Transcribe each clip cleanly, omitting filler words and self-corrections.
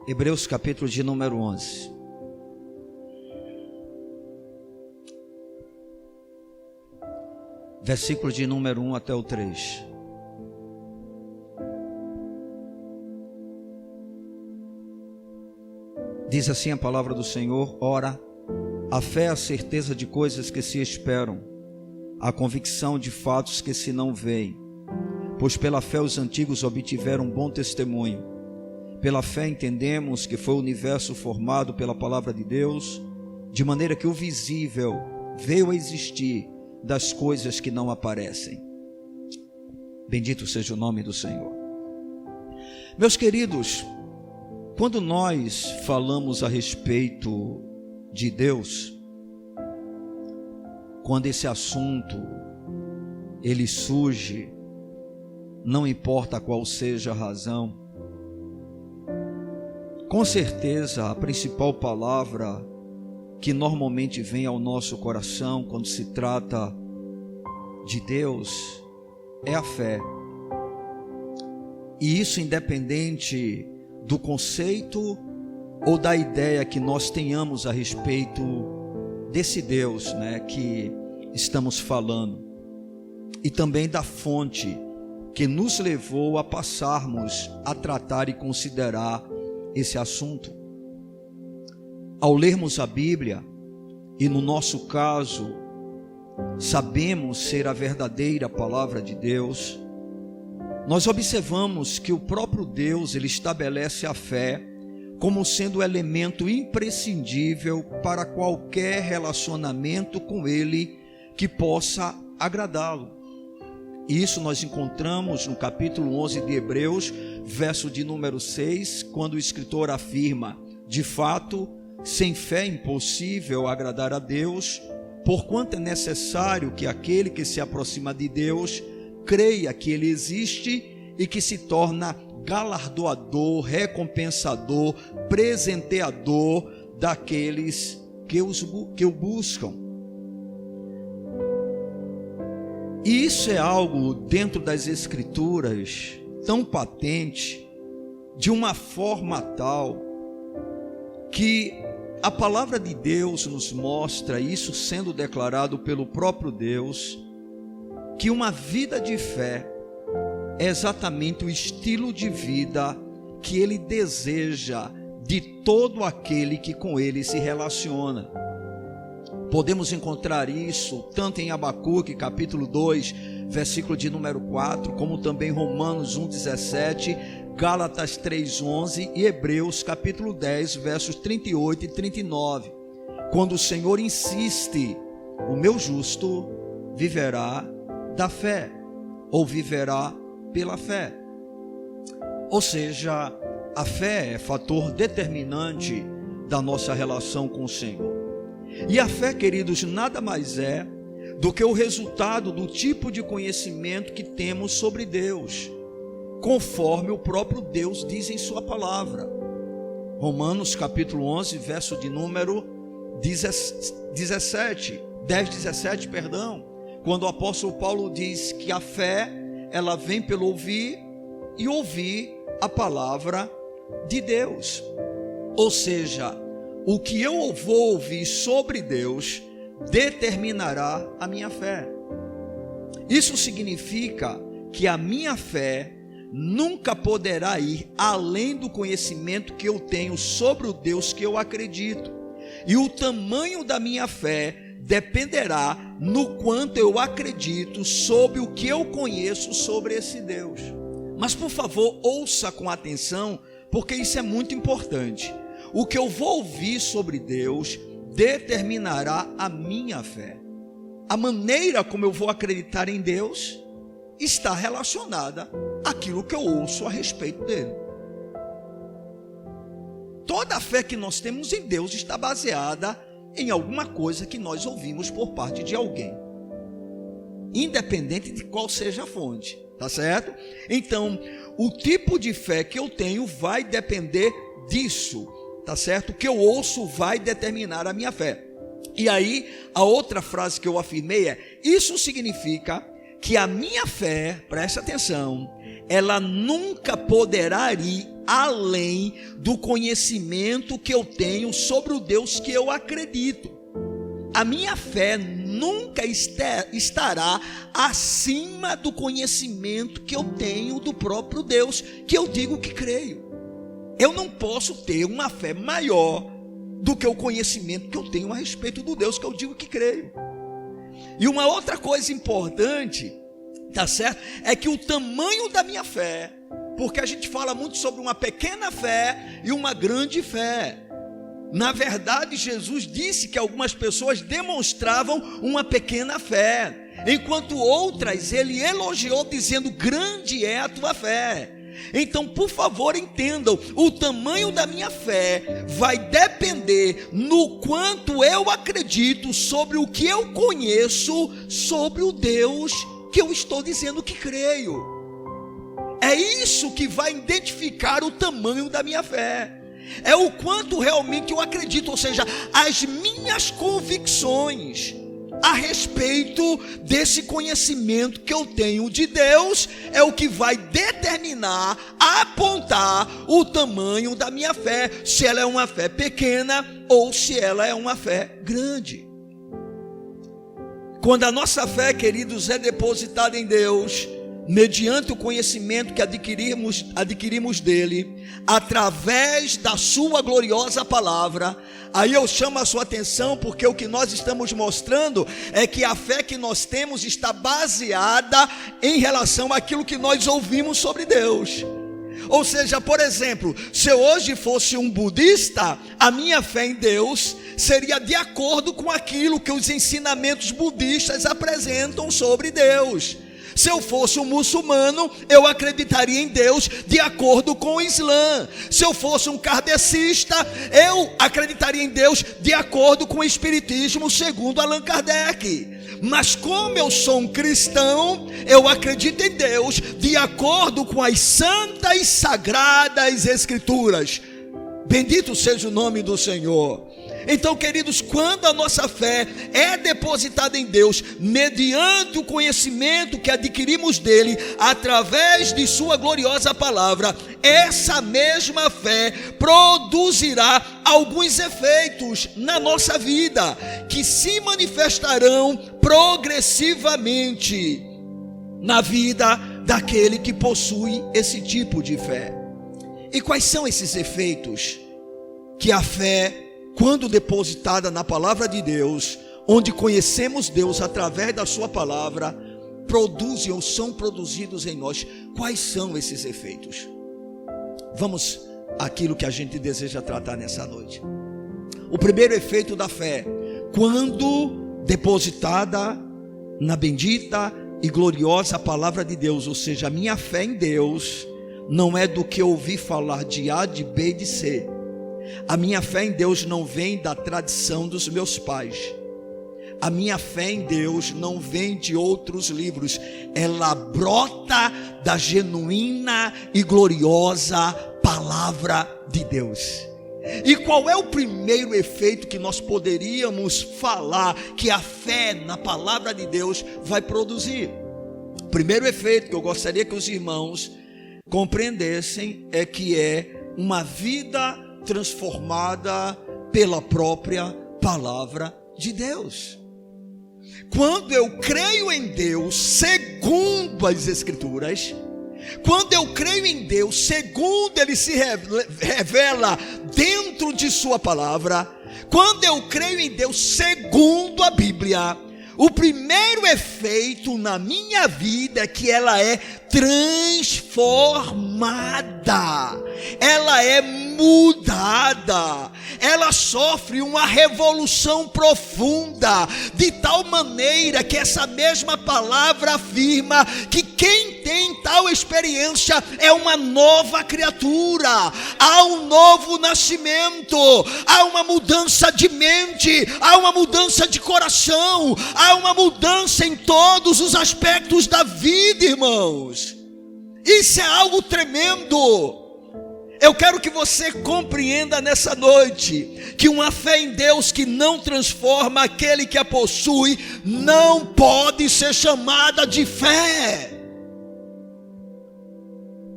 Hebreus capítulo de número 11. Versículo de número 1 até o 3. Diz assim a palavra do Senhor: ora, a fé é a certeza de coisas que se esperam, a convicção de fatos que se não veem. Pois pela fé os antigos obtiveram bom testemunho. Pela fé entendemos que foi o universo formado pela palavra de Deus, de maneira que o visível veio a existir das coisas que não aparecem. Bendito seja o nome do Senhor. Meus queridos, quando nós falamos a respeito de Deus, quando esse assunto ele surge, não importa qual seja a razão, com certeza a principal palavra que normalmente vem ao nosso coração quando se trata de Deus é a fé. E isso independente do conceito ou da ideia que nós tenhamos a respeito desse Deus, que estamos falando, e também da fonte que nos levou a passarmos a tratar e considerar esse assunto. Ao lermos a Bíblia, e no nosso caso, sabemos ser a verdadeira palavra de Deus, nós observamos que o próprio Deus, ele estabelece a fé como sendo o elemento imprescindível para qualquer relacionamento com Ele que possa agradá-lo. Isso nós encontramos no capítulo 11 de Hebreus, verso de número 6, quando o escritor afirma: de fato, sem fé é impossível agradar a Deus, porquanto é necessário que aquele que se aproxima de Deus creia que Ele existe e que se torna galardoador, recompensador, presenteador daqueles que o buscam. E isso é algo dentro das Escrituras tão patente, de uma forma tal, que a palavra de Deus nos mostra, isso sendo declarado pelo próprio Deus, que uma vida de fé é exatamente o estilo de vida que Ele deseja de todo aquele que com Ele se relaciona. Podemos encontrar isso tanto em Abacuque, capítulo 2, versículo de número 4, como também Romanos 1,17, Gálatas 3,11 e Hebreus, capítulo 10, versos 38 e 39, quando o Senhor insiste: o meu justo viverá da fé, ou viverá pela fé. Ou seja, a fé é fator determinante da nossa relação com o Senhor. E a fé, queridos, nada mais é do que o resultado do tipo de conhecimento que temos sobre Deus, conforme o próprio Deus diz em sua palavra. Romanos capítulo 11, verso de número 17, quando o apóstolo Paulo diz que a fé, ela vem pelo ouvir e ouvir a palavra de Deus. Ou seja, o que eu vou ouvir sobre Deus determinará a minha fé. Isso significa que a minha fé nunca poderá ir além do conhecimento que eu tenho sobre o Deus que eu acredito. E o tamanho da minha fé dependerá no quanto eu acredito sobre o que eu conheço sobre esse Deus. Mas por favor, ouça com atenção, porque isso é muito importante. O que eu vou ouvir sobre Deus determinará a minha fé. A maneira como eu vou acreditar em Deus está relacionada àquilo que eu ouço a respeito dele. Toda a fé que nós temos em Deus está baseada em alguma coisa que nós ouvimos por parte de alguém, independente de qual seja a fonte, tá certo? Então, o tipo de fé que eu tenho vai depender disso, tá certo? O que eu ouço vai determinar a minha fé. E aí, a outra frase que eu afirmei é: isso significa que a minha fé, presta atenção, ela nunca poderá ir além do conhecimento que eu tenho sobre o Deus que eu acredito. A minha fé nunca estará acima do conhecimento que eu tenho do próprio Deus, que eu digo que creio. Eu não posso ter uma fé maior do que o conhecimento que eu tenho a respeito do Deus que eu digo que creio. E uma outra coisa importante, tá certo? É que o tamanho da minha fé, porque a gente fala muito sobre uma pequena fé e uma grande fé. Na verdade, Jesus disse que algumas pessoas demonstravam uma pequena fé, enquanto outras ele elogiou dizendo: grande é a tua fé. Então, por favor, entendam, o tamanho da minha fé vai depender no quanto eu acredito sobre o que eu conheço sobre o Deus que eu estou dizendo que creio. É isso que vai identificar o tamanho da minha fé. É o quanto realmente eu acredito, ou seja, as minhas convicções a respeito desse conhecimento que eu tenho de Deus é o que vai determinar, apontar o tamanho da minha fé, se ela é uma fé pequena ou se ela é uma fé grande. Quando a nossa fé, queridos, é depositada em Deus, mediante o conhecimento que adquirimos dele, através da sua gloriosa palavra, aí eu chamo a sua atenção, porque o que nós estamos mostrando é que a fé que nós temos está baseada em relação àquilo que nós ouvimos sobre Deus. Ou seja, por exemplo, se eu hoje fosse um budista, a minha fé em Deus seria de acordo com aquilo que os ensinamentos budistas apresentam sobre Deus. Se eu fosse um muçulmano, eu acreditaria em Deus de acordo com o Islã. Se eu fosse um kardecista, eu acreditaria em Deus de acordo com o Espiritismo segundo Allan Kardec. Mas como eu sou um cristão, eu acredito em Deus de acordo com as santas e sagradas Escrituras. Bendito seja o nome do Senhor. Então, queridos, quando a nossa fé é depositada em Deus, mediante o conhecimento que adquirimos dele, através de sua gloriosa palavra, essa mesma fé produzirá alguns efeitos na nossa vida, que se manifestarão progressivamente na vida daquele que possui esse tipo de fé. E quais são esses efeitos que a fé, quando depositada na palavra de Deus, onde conhecemos Deus através da sua palavra, produzem ou são produzidos em nós? Quais são esses efeitos? Vamos àquilo que a gente deseja tratar nessa noite. O primeiro efeito da fé, quando depositada na bendita e gloriosa palavra de Deus, ou seja, a minha fé em Deus não é do que eu ouvi falar de A, de B e de C. A minha fé em Deus não vem da tradição dos meus pais. A minha fé em Deus não vem de outros livros. Ela brota da genuína e gloriosa palavra de Deus. E qual é o primeiro efeito que nós poderíamos falar que a fé na palavra de Deus vai produzir? O primeiro efeito que eu gostaria que os irmãos compreendessem é que é uma vida transformada pela própria palavra de Deus. Quando eu creio em Deus segundo as Escrituras, quando eu creio em Deus segundo Ele se revela dentro de sua palavra, quando eu creio em Deus segundo a Bíblia, o primeiro efeito na minha vida é que ela é transformada, ela é mudada, ela sofre uma revolução profunda, de tal maneira que essa mesma palavra afirma que quem tem tal experiência é uma nova criatura, há um novo nascimento, há uma mudança de mente, há uma mudança de coração, há uma mudança em todos os aspectos da vida, irmãos. Isso é algo tremendo. Eu quero que você compreenda nessa noite que uma fé em Deus que não transforma aquele que a possui não pode ser chamada de fé.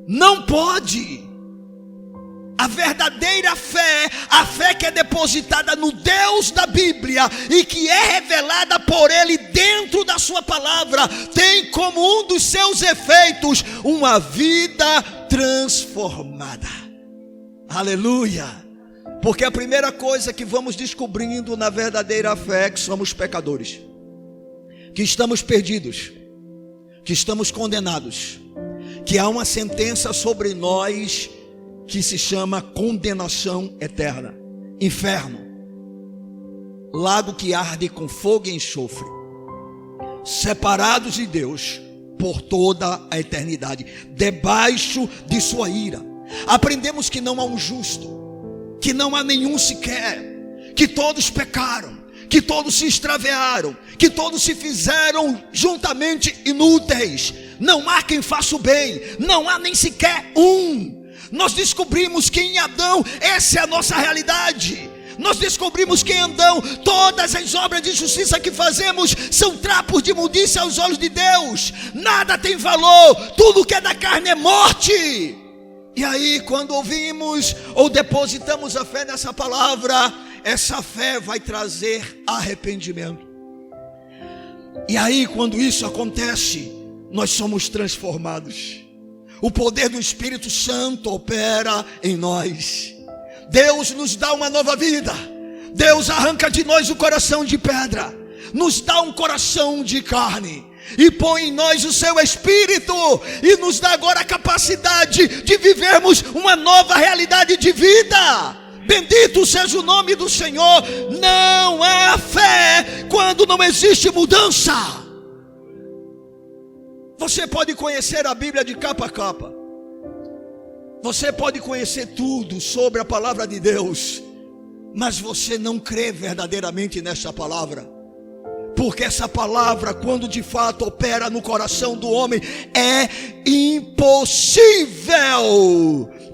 Não pode. A verdadeira fé, a fé que é depositada no Deus da Bíblia e que é revelada por Ele dentro da sua palavra, tem como um dos seus efeitos uma vida transformada. Aleluia! Porque a primeira coisa que vamos descobrindo na verdadeira fé é que somos pecadores, que estamos perdidos, que estamos condenados, que há uma sentença sobre nós que se chama condenação eterna, inferno, lago que arde com fogo e enxofre, separados de Deus por toda a eternidade, debaixo de sua ira. Aprendemos que não há um justo, que não há nenhum sequer, que todos pecaram, que todos se extraviaram, que todos se fizeram juntamente inúteis. Não há quem faça o bem, não há nem sequer um. Nós descobrimos que em Adão, essa é a nossa realidade. Nós descobrimos que em Adão, todas as obras de justiça que fazemos são trapos de imundícia aos olhos de Deus. Nada tem valor, tudo que é da carne é morte. E aí, quando ouvimos ou depositamos a fé nessa palavra, essa fé vai trazer arrependimento. E aí, quando isso acontece, nós somos transformados. O poder do Espírito Santo opera em nós. Deus nos dá uma nova vida. Deus arranca de nós o coração de pedra, nos dá um coração de carne e põe em nós o seu Espírito, e nos dá agora a capacidade de vivermos uma nova realidade de vida. Bendito seja o nome do Senhor. Não há fé quando não existe mudança. Você pode conhecer a Bíblia de capa a capa, você pode conhecer tudo sobre a palavra de Deus, mas você não crê verdadeiramente nessa palavra. Porque essa palavra, quando de fato opera no coração do homem, é impossível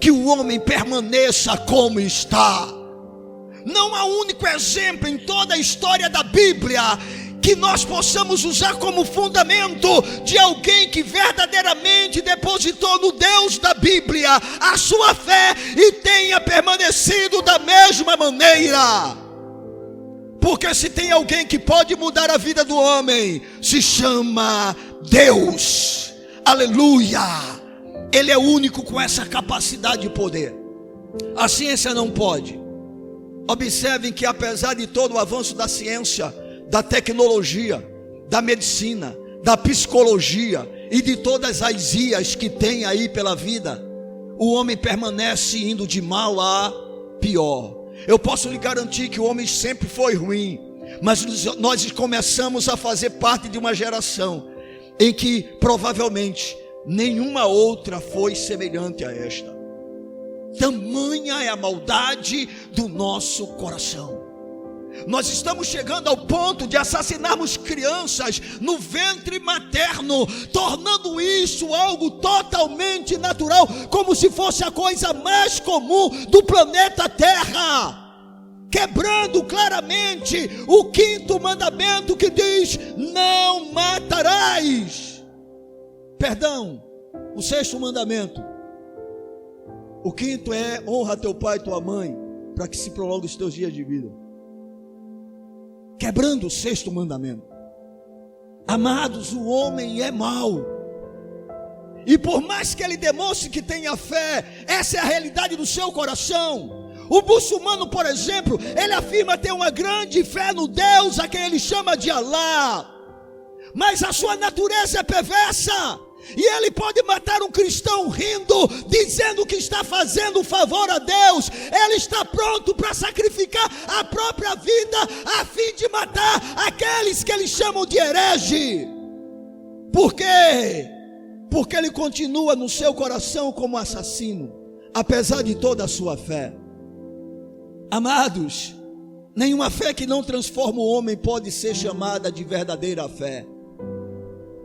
que o homem permaneça como está. Não há um único exemplo em toda a história da Bíblia que nós possamos usar como fundamento de alguém que verdadeiramente depositou no Deus da Bíblia a sua fé e tenha permanecido da mesma maneira. Porque se tem alguém que pode mudar a vida do homem, se chama Deus. Aleluia! Ele é o único com essa capacidade de poder. A ciência não pode. Observem que apesar de todo o avanço da ciência, da tecnologia, da medicina, da psicologia e de todas as IAs que tem aí pela vida, o homem permanece indo de mal a pior. Eu posso lhe garantir que o homem sempre foi ruim, mas nós começamos a fazer parte de uma geração em que provavelmente nenhuma outra foi semelhante a esta. Tamanha é a maldade do nosso coração. Nós estamos chegando ao ponto de assassinarmos crianças no ventre materno, tornando isso algo totalmente natural, como se fosse a coisa mais comum do planeta Terra, quebrando claramente o 5º mandamento que diz: não matarás. Perdão, o 6º mandamento. O 5º é: honra teu pai e tua mãe, para que se prolongue os teus dias de vida. Quebrando o 6º mandamento. Amados, o homem é mau, e por mais que ele demonstre que tenha fé, essa é a realidade do seu coração. O muçulmano, por exemplo, ele afirma ter uma grande fé no Deus a quem ele chama de Alá, mas a sua natureza é perversa. E ele pode matar um cristão rindo, dizendo que está fazendo um favor a Deus. Ele está pronto para sacrificar a própria vida a fim de matar aqueles que eles chamam de herege. Por quê? Porque ele continua no seu coração como assassino, apesar de toda a sua fé. Amados, nenhuma fé que não transforma o homem pode ser chamada de verdadeira fé.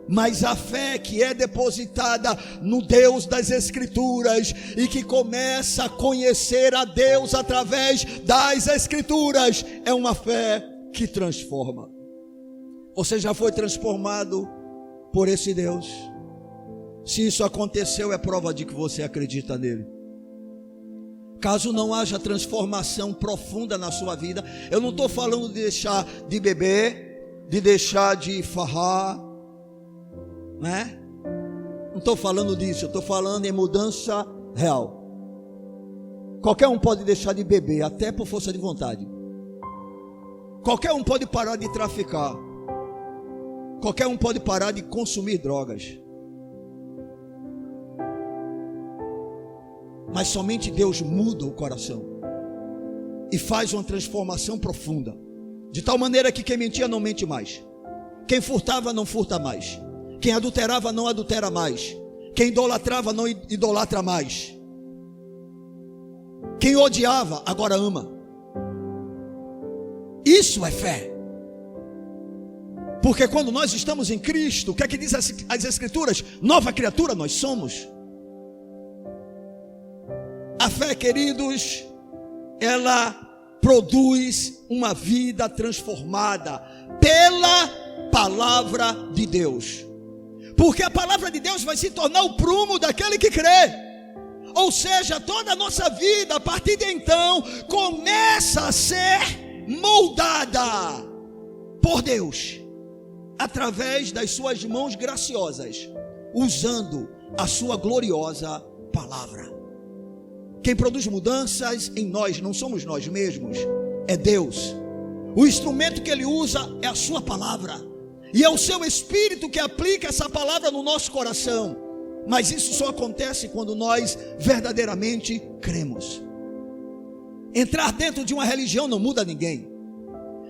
Mas a fé que é depositada no Deus das Escrituras e que começa a conhecer a Deus através das Escrituras é uma fé que transforma. Você já foi transformado por esse Deus? Se isso aconteceu, é prova de que você acredita nele. caso não haja transformação profunda na sua vida. Eu não estou falando de deixar de beber, de deixar de farrar, né? Não estou falando disso, eu estou falando em mudança real. Qualquer um pode deixar de beber, até por força de vontade. Qualquer um pode parar de traficar. Qualquer um pode parar de consumir drogas. Mas somente Deus muda o coração e faz uma transformação profunda, de tal maneira que quem mentia não mente mais, quem furtava não furta mais, quem adulterava não adultera mais, quem idolatrava não idolatra mais, quem odiava agora ama. Isso é fé. Porque quando nós estamos em Cristo, o que é que diz as Escrituras? Nova criatura nós somos. A fé, queridos, ela produz uma vida transformada pela palavra de Deus. Porque a palavra de Deus vai se tornar o prumo daquele que crê. Ou seja, toda a nossa vida, a partir de então, começa a ser moldada por Deus, através das suas mãos graciosas, usando a sua gloriosa palavra. Quem produz mudanças em nós não somos nós mesmos, é Deus. O instrumento que Ele usa é a sua palavra, e é o seu Espírito que aplica essa palavra no nosso coração. Mas isso só acontece quando nós verdadeiramente cremos. Entrar dentro de uma religião não muda ninguém.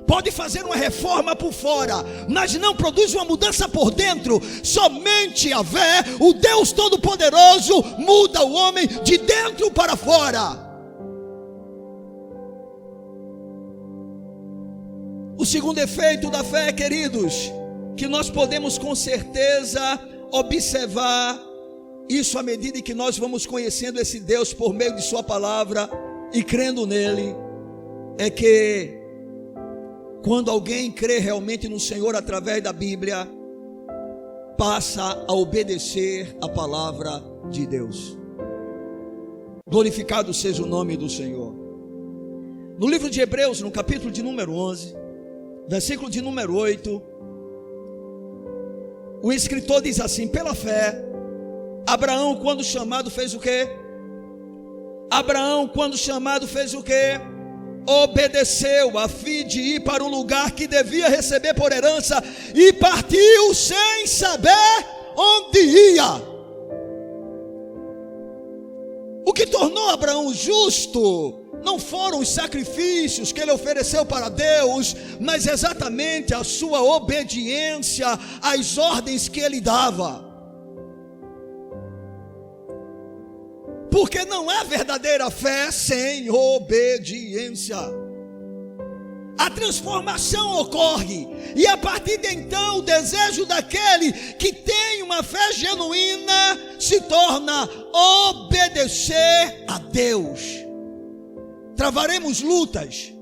Pode fazer uma reforma por fora, mas não produz uma mudança por dentro. Somente a fé, o Deus Todo-Poderoso, muda o homem de dentro para fora. O segundo efeito da fé, queridos, que nós podemos com certeza observar isso à medida que nós vamos conhecendo esse Deus por meio de sua palavra e crendo nele, é que quando alguém crê realmente no Senhor através da Bíblia, passa a obedecer a palavra de Deus. Glorificado seja o nome do Senhor. No livro de Hebreus, no capítulo de número 11, versículo de número 8, o escritor diz assim: pela fé, Abraão, quando chamado, fez o quê? Abraão, quando chamado, fez o quê? Obedeceu a fim de ir para um lugar que devia receber por herança, e partiu sem saber onde ia. O que tornou Abraão justo não foram os sacrifícios que ele ofereceu para Deus, mas exatamente a sua obediência às ordens que ele dava. Porque não há verdadeira fé sem obediência. A transformação ocorre, e a partir de então o desejo daquele que tem uma fé genuína se torna obedecer a Deus. Travaremos lutas,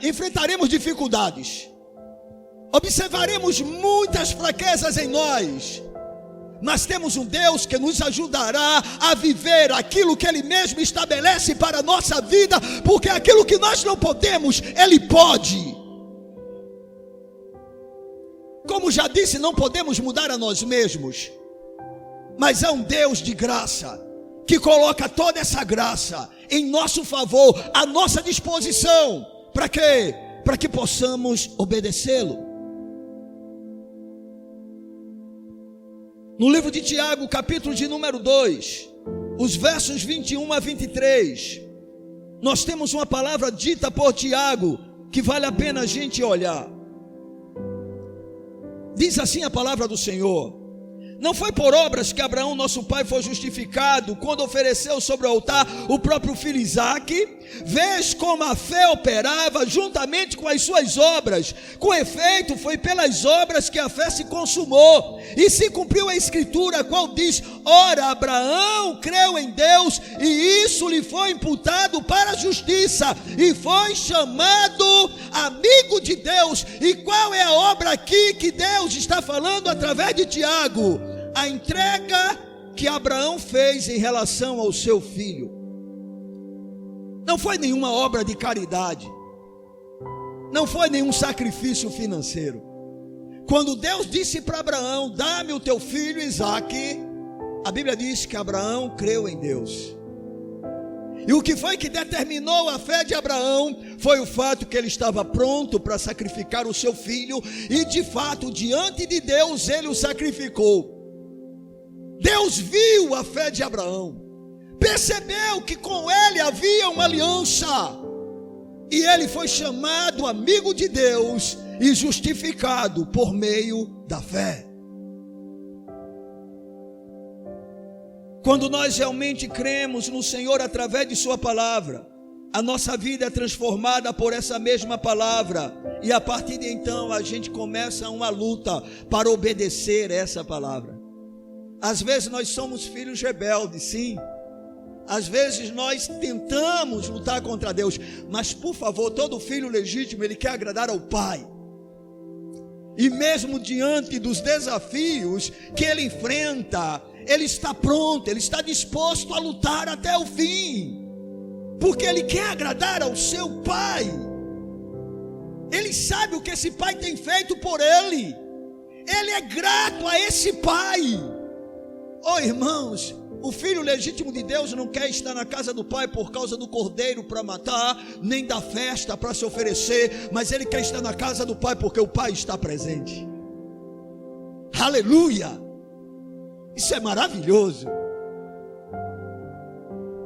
enfrentaremos dificuldades, observaremos muitas fraquezas em nós, mas temos um Deus que nos ajudará a viver aquilo que Ele mesmo estabelece para a nossa vida, porque aquilo que nós não podemos, Ele pode. Como já disse, não podemos mudar a nós mesmos, mas é um Deus de graça, que coloca toda essa graça em nosso favor, à nossa disposição. Para quê? Para que possamos obedecê-lo. No livro de Tiago, capítulo de número 2, os versos 21 a 23, nós temos uma palavra dita por Tiago, que vale a pena a gente olhar. Diz assim a palavra do Senhor: não foi por obras que Abraão, nosso pai, foi justificado, quando ofereceu sobre o altar o próprio filho Isaque? Vês como a fé operava juntamente com as suas obras. Com efeito, foi pelas obras que a fé se consumou, e se cumpriu a escritura, a qual diz: ora, Abraão creu em Deus, e isso lhe foi imputado para a justiça, e foi chamado amigo de Deus. E qual é a obra aqui que Deus está falando através de Tiago? A entrega que Abraão fez em relação ao seu filho. não foi nenhuma obra de caridade, não foi nenhum sacrifício financeiro. Quando Deus disse para Abraão: dá-me o teu filho Isaque, a Bíblia diz que Abraão creu em Deus. E o que foi que determinou a fé de Abraão foi o fato que ele estava pronto para sacrificar o seu filho, e de fato, diante de Deus, ele o sacrificou. Deus viu a fé de Abraão, percebeu que com ele havia uma aliança, e ele foi chamado amigo de Deus e justificado por meio da fé. Quando nós realmente cremos no Senhor através de sua palavra, a nossa vida é transformada por essa mesma palavra, e a partir de então a gente começa uma luta para obedecer essa palavra. Às vezes nós somos filhos rebeldes, sim. Às vezes nós tentamos lutar contra Deus, mas por favor, todo filho legítimo, ele quer agradar ao pai. E mesmo diante dos desafios que ele enfrenta, ele está pronto, ele está disposto a lutar até o fim, porque ele quer agradar ao seu pai. Ele sabe o que esse pai tem feito por ele, ele é grato a esse pai. Oh irmãos, o filho legítimo de Deus não quer estar na casa do pai por causa do cordeiro para matar, nem da festa para se oferecer, mas ele quer estar na casa do pai porque o pai está presente. Aleluia! Isso é maravilhoso.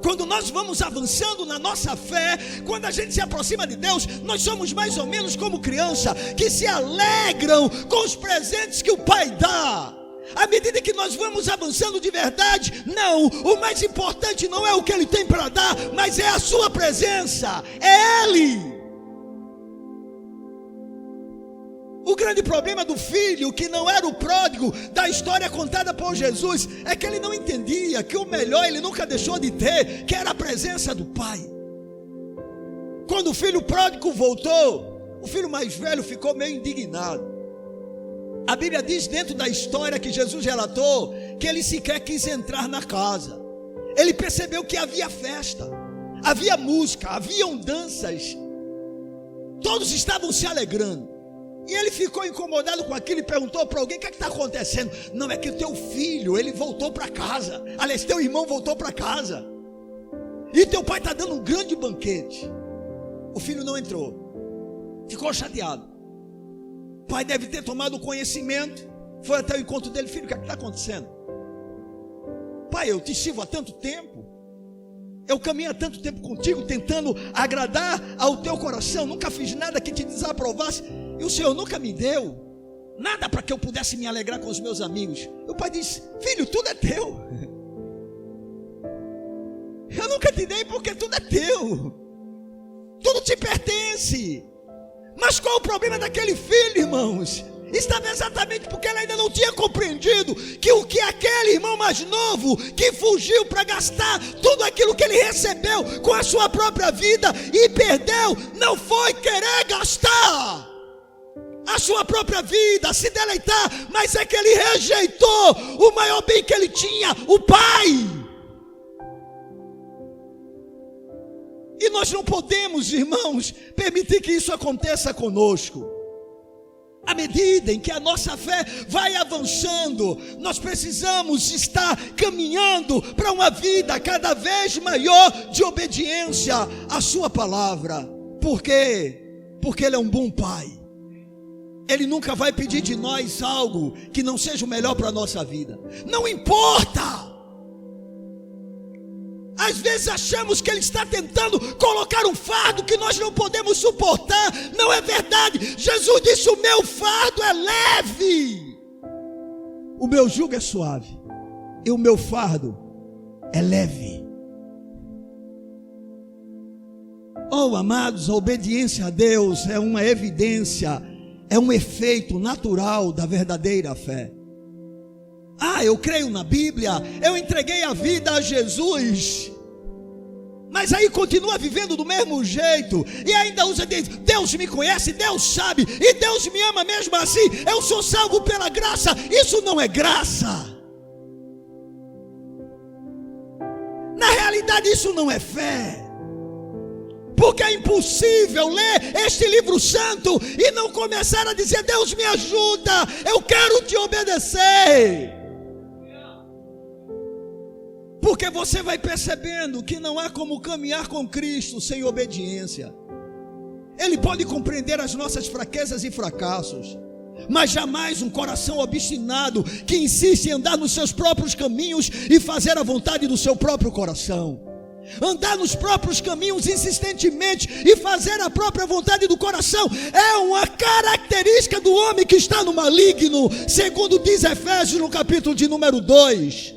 Quando nós vamos avançando na nossa fé, quando a gente se aproxima de Deus, nós somos mais ou menos como criança que se alegram com os presentes que o pai dá. À medida que nós vamos avançando de verdade, não, o mais importante não é o que ele tem para dar, mas é a sua presença, é ele. O grande problema do filho, que não era o pródigo da história contada por Jesus, é que ele não entendia que o melhor ele nunca deixou de ter, que era a presença do pai. Quando o filho pródigo voltou, o filho mais velho ficou meio indignado. A Bíblia diz dentro da história que Jesus relatou, que ele sequer quis entrar na casa. Ele percebeu que havia festa, havia música, haviam danças, todos estavam se alegrando. E ele ficou incomodado com aquilo e perguntou para alguém: o que está acontecendo? Não, é que o teu filho, ele voltou para casa. Aliás, teu irmão voltou para casa, e teu pai está dando um grande banquete. O filho não entrou, ficou chateado. O pai deve ter tomado conhecimento, foi até o encontro dele: filho, o que está acontecendo? Pai, eu te sirvo há tanto tempo, eu caminho há tanto tempo contigo, tentando agradar ao teu coração, nunca fiz nada que te desaprovasse, e o Senhor nunca me deu nada para que eu pudesse me alegrar com os meus amigos. O pai disse: filho, tudo é teu. Eu nunca te dei porque tudo é teu, tudo te pertence. Mas qual o problema daquele filho, irmãos? Estava exatamente porque ele ainda não tinha compreendido que o que aquele irmão mais novo, que fugiu para gastar tudo aquilo que ele recebeu com a sua própria vida e perdeu, não foi querer gastar a sua própria vida, se deleitar, mas é que ele rejeitou o maior bem que ele tinha, o pai. E nós não podemos, irmãos, permitir que isso aconteça conosco. À medida em que a nossa fé vai avançando, nós precisamos estar caminhando para uma vida cada vez maior de obediência à sua palavra. Por quê? Porque ele é um bom pai. Ele nunca vai pedir de nós algo que não seja o melhor para a nossa vida. Não importa. Às vezes achamos que ele está tentando colocar um fardo que nós não podemos suportar. Não é verdade. Jesus disse: o meu fardo é leve, o meu jugo é suave, e o meu fardo é leve. Oh amados, a obediência a Deus é uma evidência, é um efeito natural da verdadeira fé. Ah, eu creio na Bíblia, eu entreguei a vida a Jesus, mas aí continua vivendo do mesmo jeito, e ainda usa Deus me conhece, Deus sabe, e Deus me ama mesmo assim, eu sou salvo pela graça. Isso não é graça. Na realidade isso não é fé. porque é impossível ler este livro santo e não começar a dizer: Deus me ajuda, eu quero te obedecer. Porque você vai percebendo que não há como caminhar com Cristo sem obediência. Ele pode compreender as nossas fraquezas e fracassos, mas jamais um coração obstinado que insiste em andar nos seus próprios caminhos e fazer a vontade do seu próprio coração. Andar nos próprios caminhos insistentemente e fazer a própria vontade do coração é uma característica do homem que está no maligno, segundo diz Efésios no capítulo de número 2.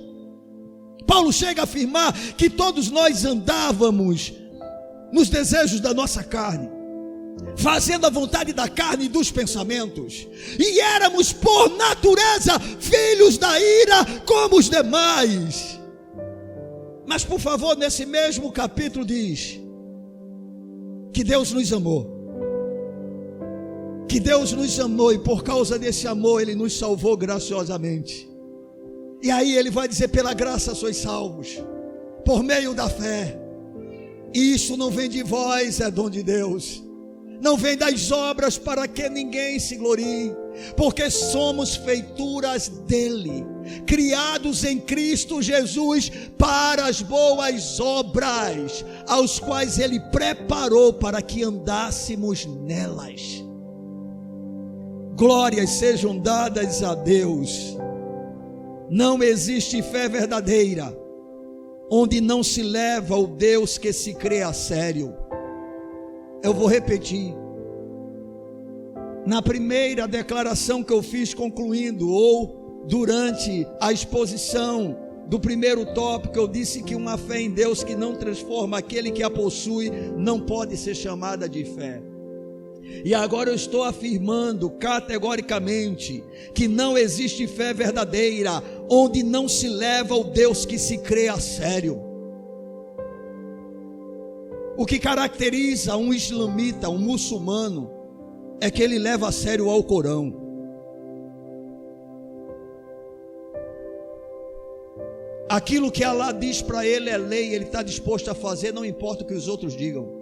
Paulo chega a afirmar que todos nós andávamos nos desejos da nossa carne, fazendo a vontade da carne e dos pensamentos, e éramos por natureza filhos da ira como os demais. Mas por favor, nesse mesmo capítulo diz que Deus nos amou, e por causa desse amor Ele nos salvou graciosamente. E aí ele vai dizer: pela graça sois salvos, por meio da fé. E isso não vem de vós, é dom de Deus. Não vem das obras, para que ninguém se glorie, porque somos feituras dele, criados em Cristo Jesus para as boas obras, aos quais ele preparou para que andássemos nelas. Glórias sejam dadas a Deus. Não existe fé verdadeira onde não se leva o Deus que se crê a sério. Eu vou repetir. Na primeira declaração que eu fiz concluindo, ou durante a exposição do primeiro tópico, eu disse que uma fé em Deus que não transforma aquele que a possui não pode ser chamada de fé. E agora eu estou afirmando categoricamente que não existe fé verdadeira onde não se leva o Deus que se crê a sério. O que caracteriza um islamita, um muçulmano, é que ele leva a sério o Alcorão. Aquilo que Allah diz para ele é lei, ele está disposto a fazer, não importa o que os outros digam.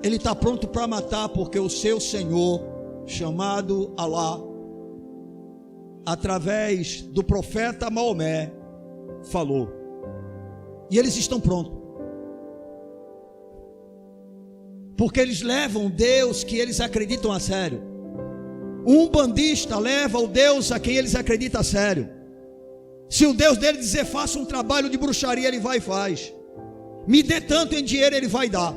Ele está pronto para matar, porque o seu Senhor, chamado Allah, através do profeta Maomé, falou. E eles estão prontos, porque eles levam Deus que eles acreditam a sério. Um bandista leva o Deus a quem eles acreditam a sério. Se o Deus dele dizer: faça um trabalho de bruxaria, ele vai e faz. Me dê tanto em dinheiro, ele vai dar.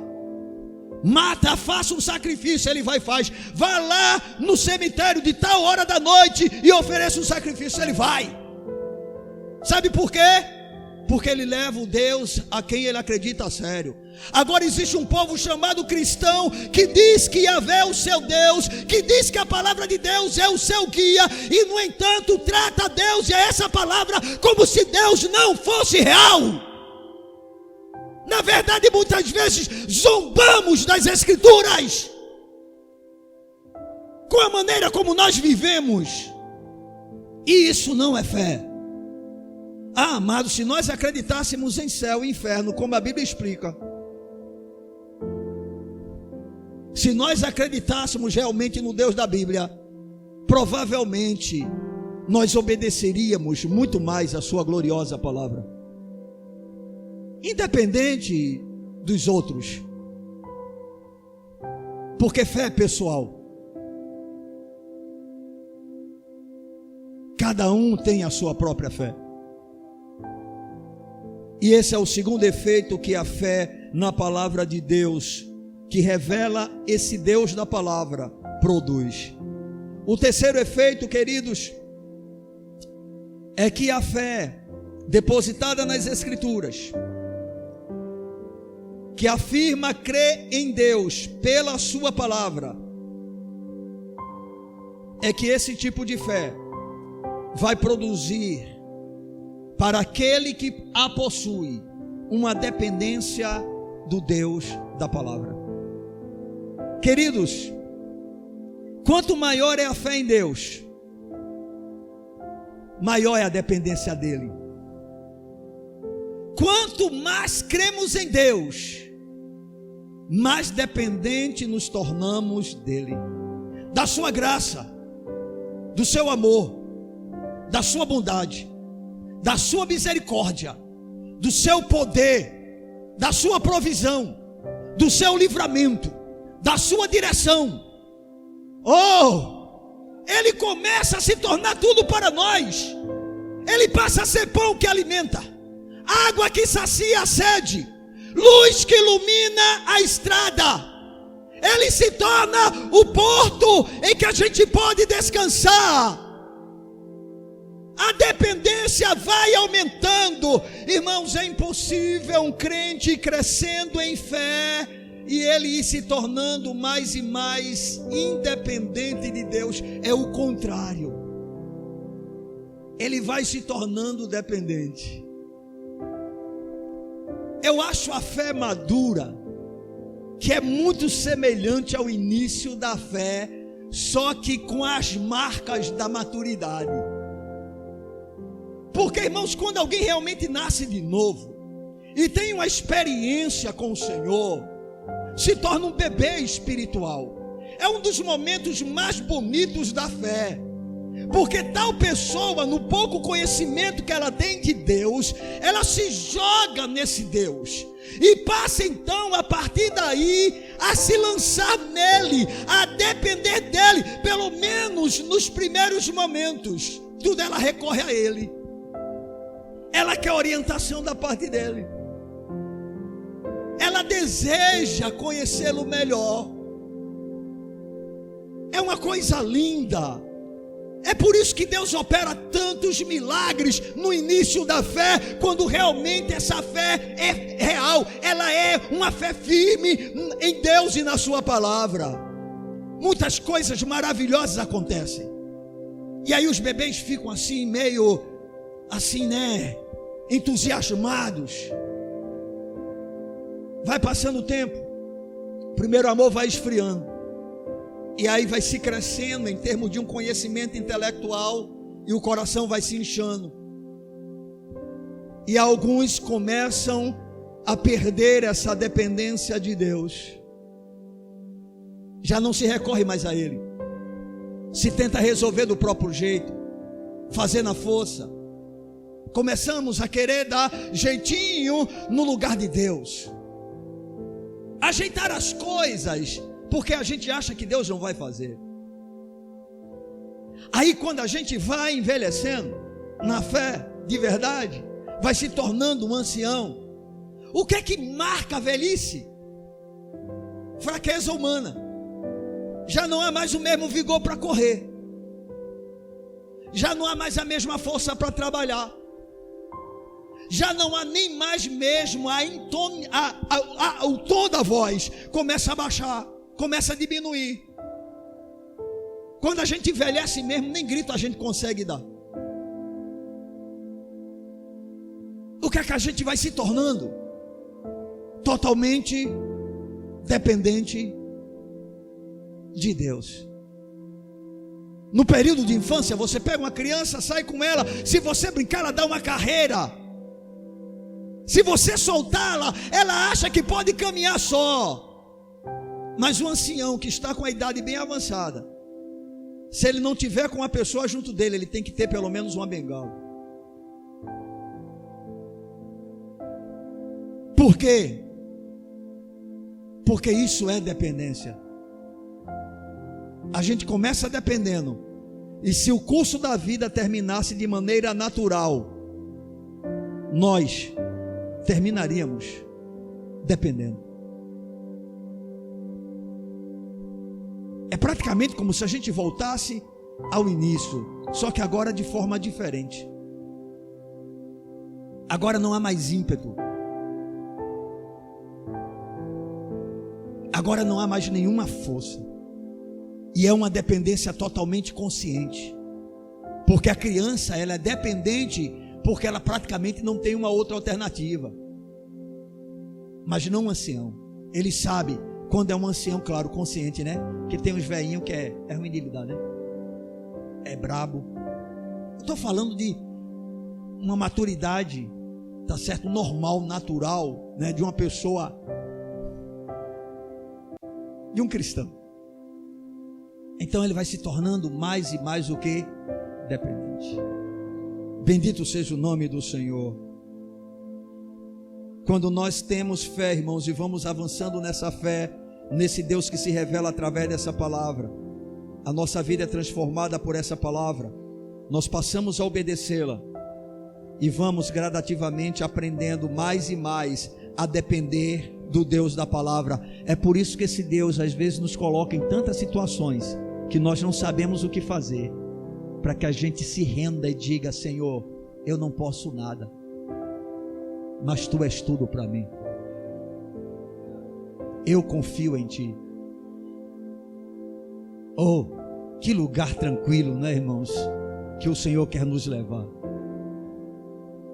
Mata, faça um sacrifício, ele vai e faz. Vá lá no cemitério de tal hora da noite e ofereça um sacrifício, ele vai. Sabe por quê? Porque ele leva o Deus a quem ele acredita a sério. Agora existe um povo chamado cristão que diz que Yahvé é o seu Deus, que diz que a palavra de Deus é o seu guia, e no entanto trata Deus e essa palavra como se Deus não fosse real. Na verdade, muitas vezes zombamos das Escrituras com a maneira como nós vivemos, e isso não é fé. Ah, amados, se nós acreditássemos em céu e inferno, como a Bíblia explica, se nós acreditássemos realmente no Deus da Bíblia, provavelmente nós obedeceríamos muito mais a sua gloriosa palavra, independente dos outros, porque fé é pessoal. Cada um tem a sua própria fé. E esse é o segundo efeito que a fé na palavra de Deus, que revela esse Deus da palavra, produz. O terceiro efeito, queridos, é que a fé depositada nas Escrituras, que afirma crer em Deus pela sua palavra, é que esse tipo de fé vai produzir para aquele que a possui uma dependência do Deus da palavra. Queridos, quanto maior é a fé em Deus, maior é a dependência dele. Quanto mais cremos em Deus, mais dependente nos tornamos dele, da sua graça, do seu amor, da sua bondade, da sua misericórdia, do seu poder, da sua provisão, do seu livramento, da sua direção. Ele começa a se tornar tudo para nós. Ele passa a ser pão que alimenta, água que sacia a sede, luz que ilumina a estrada. Ele se torna o porto em que a gente pode descansar. A dependência vai aumentando. Irmãos, é impossível um crente crescendo em fé e ele ir se tornando mais e mais independente de Deus. É o contrário. Ele vai se tornando dependente. Eu acho a fé madura, que é muito semelhante ao início da fé, só que com as marcas da maturidade. Porque, irmãos, quando alguém realmente nasce de novo e tem uma experiência com o Senhor, se torna um bebê espiritual. É um dos momentos mais bonitos da fé. Porque tal pessoa, no pouco conhecimento que ela tem de Deus, ela se joga nesse Deus e passa então a partir daí a se lançar nele, a depender dele, pelo menos nos primeiros momentos. Tudo ela recorre a ele, ela quer orientação da parte dele, ela deseja conhecê-lo melhor. É uma coisa linda. É por isso que Deus opera tantos milagres no início da fé, quando realmente essa fé é real, ela é uma fé firme em Deus e na sua palavra. Muitas coisas maravilhosas acontecem, e aí os bebês ficam assim, meio assim, né, entusiasmados. Vai passando o tempo, o primeiro amor vai esfriando, e aí vai se crescendo em termos de um conhecimento intelectual, e o coração vai se inchando. E alguns começam a perder essa dependência de Deus. Já não se recorre mais a Ele. Se tenta resolver do próprio jeito, fazer na força. Começamos a querer dar jeitinho no lugar de Deus, ajeitar as coisas, porque a gente acha que Deus não vai fazer. Aí quando a gente vai envelhecendo na fé de verdade, vai se tornando um ancião. O que é que marca a velhice? Fraqueza humana. Já não há mais o mesmo vigor para correr, já não há mais a mesma força para trabalhar, já não há nem mais mesmo o tom da voz começa a baixar, começa a diminuir. Quando a gente envelhece mesmo, nem grito a gente consegue dar. O que é que a gente vai se tornando? Totalmente dependente de Deus. No período de infância, você pega uma criança, sai com ela, se você brincar, ela dá uma carreira. Se você soltá-la, ela acha que pode caminhar só. Mas o ancião que está com a idade bem avançada, se ele não tiver com uma pessoa junto dele, ele tem que ter pelo menos uma bengala. Por quê? Porque isso é dependência. A gente começa dependendo, e se o curso da vida terminasse de maneira natural, nós terminaríamos dependendo. É praticamente como se a gente voltasse ao início, só que agora de forma diferente. Agora não há mais ímpeto, agora não há mais nenhuma força, e é uma dependência totalmente consciente, porque a criança, ela é dependente porque ela praticamente não tem uma outra alternativa. Mas não um ancião, ele sabe. Quando é um ancião, claro, consciente, né? Que tem uns velhinhos que é ruim de lidar, né? É brabo. Eu estou falando de uma maturidade, tá certo? Normal, natural, né? De uma pessoa de um cristão. Então ele vai se tornando mais e mais o que? Dependente. Bendito seja o nome do Senhor. Quando nós temos fé, irmãos, e vamos avançando nessa fé, nesse Deus que se revela através dessa palavra, a nossa vida é transformada por essa palavra, nós passamos a obedecê-la e vamos gradativamente aprendendo mais e mais a depender do Deus da palavra. É por isso que esse Deus às vezes nos coloca em tantas situações que nós não sabemos o que fazer, para que a gente se renda e diga: Senhor, eu não posso nada, mas Tu és tudo para mim, eu confio em Ti. Oh, que lugar tranquilo, né, irmãos, que o Senhor quer nos levar,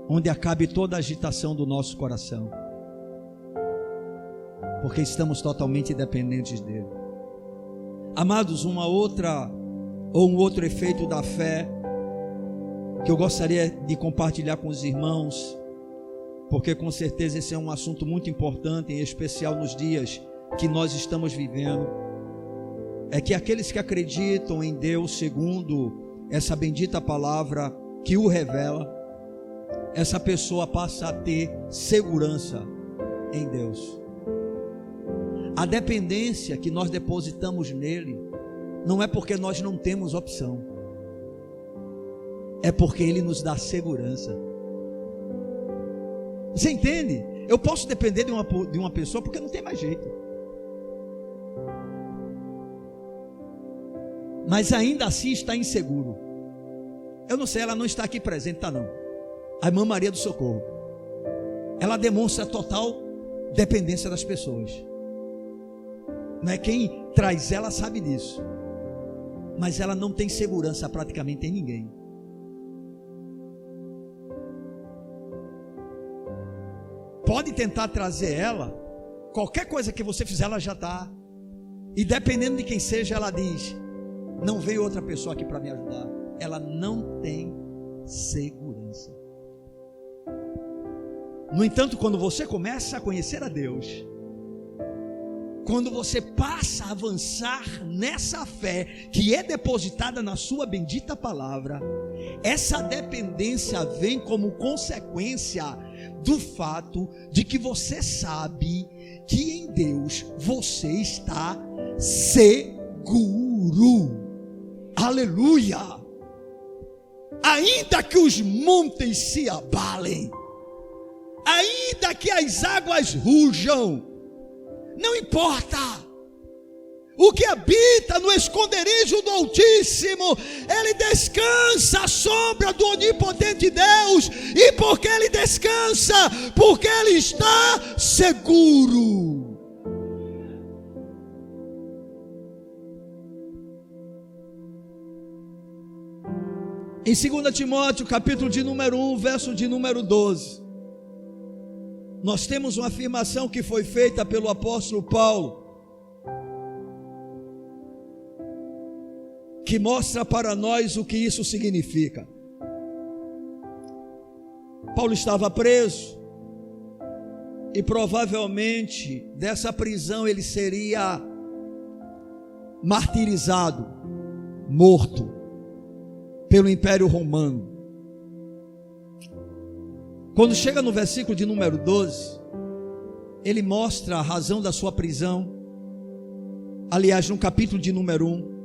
onde acabe toda a agitação do nosso coração, porque estamos totalmente dependentes dEle. Amados, um outro efeito da fé que eu gostaria de compartilhar com os irmãos, porque com certeza esse é um assunto muito importante, em especial nos dias que nós estamos vivendo, é que aqueles que acreditam em Deus segundo essa bendita palavra que o revela, essa pessoa passa a ter segurança em Deus. A dependência que nós depositamos nele não é porque nós não temos opção, é porque ele nos dá segurança. Você entende? Eu posso depender de uma pessoa porque não tem mais jeito, mas ainda assim está inseguro. Eu não sei, ela não está aqui presente, tá não? A irmã Maria do Socorro, ela demonstra total dependência das pessoas, não é? Quem traz ela sabe disso, mas ela não tem segurança praticamente em ninguém. Pode tentar trazer ela, qualquer coisa que você fizer ela já está, e dependendo de quem seja, ela diz: não veio outra pessoa aqui para me ajudar. Ela não tem segurança. No entanto, quando você começa a conhecer a Deus, quando você passa a avançar nessa fé que é depositada na sua bendita palavra, essa dependência vem como consequência do fato de que você sabe que em Deus você está seguro. Aleluia! Ainda que os montes se abalem, ainda que as águas rujam, não importa. O que habita no esconderijo do Altíssimo, ele descansa à sombra do onipotente Deus. E por que ele descansa? Porque ele está seguro. Em 2 Timóteo, capítulo de número 1, verso de número 12, nós temos uma afirmação que foi feita pelo apóstolo Paulo, que mostra para nós o que isso significa. Paulo estava preso, e provavelmente dessa prisão ele seria martirizado, morto pelo Império Romano. Quando chega no versículo de número 12, ele mostra a razão da sua prisão. Aliás, no capítulo de número 1.